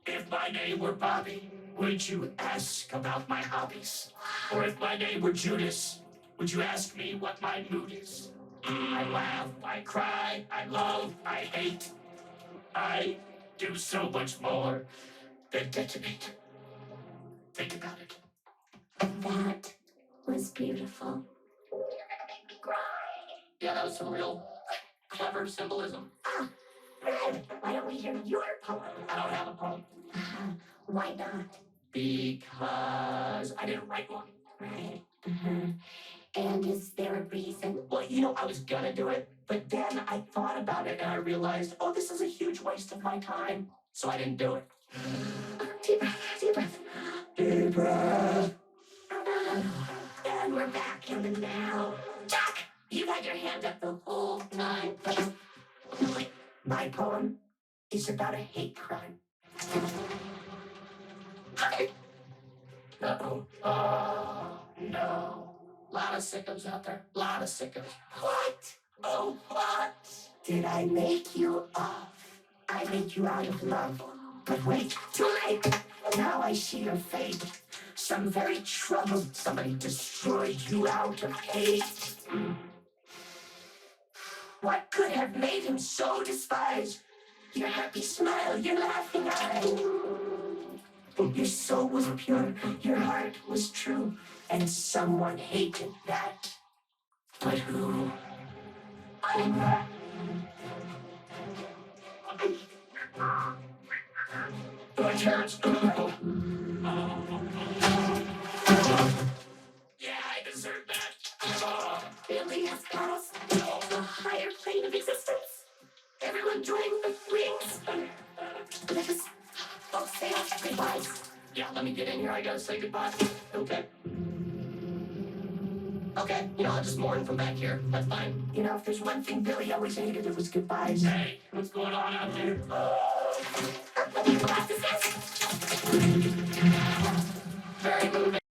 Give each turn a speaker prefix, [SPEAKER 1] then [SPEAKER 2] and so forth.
[SPEAKER 1] If my name were Bobby, would you ask about my hobbies? Or if my name were Judas, would you ask me what my mood is? I laugh, I cry, I love, I hate. I do so much more than detonate. Think about it.
[SPEAKER 2] That was beautiful.
[SPEAKER 1] You're gonna make me cry. Yeah, that was some real clever symbolism.
[SPEAKER 2] Red, why don't we hear your poem?
[SPEAKER 1] I don't have a poem.
[SPEAKER 2] Why not?
[SPEAKER 1] Because I didn't write one.
[SPEAKER 2] Right. And is there a reason?
[SPEAKER 1] Well, I was gonna do it, but then I thought about it and I realized, oh, this is a huge waste of my time. So I didn't do it.
[SPEAKER 2] Deep breath, deep breath.
[SPEAKER 1] Deep breath.
[SPEAKER 2] And we're back in the now.
[SPEAKER 1] Jack, you've had your hand up the whole time.
[SPEAKER 2] My poem is about a hate crime.
[SPEAKER 1] Uh-oh. Oh, no. Lot of sickos out there. Lot of sickos.
[SPEAKER 2] What?
[SPEAKER 1] Oh, what?
[SPEAKER 2] Did I make you off? I made you out of love. But wait, too late. Now I see your fate. Some very troubled somebody destroyed you out of hate. What could have made him so despised? Your happy smile, your laughing eye. Your soul was pure, your heart was true, and someone hated that. But who?
[SPEAKER 1] My parents go. Yeah, I deserve that.
[SPEAKER 2] Billy has got us to a higher plane of existence. Everyone join the rings. Let us both say our goodbyes.
[SPEAKER 1] Yeah, let me get in here. I gotta say goodbye. Okay. Okay, I'll just mourn from back here. That's fine.
[SPEAKER 2] If there's one thing Billy always hated, it was goodbyes.
[SPEAKER 1] Hey, what's going on out there? Very moving.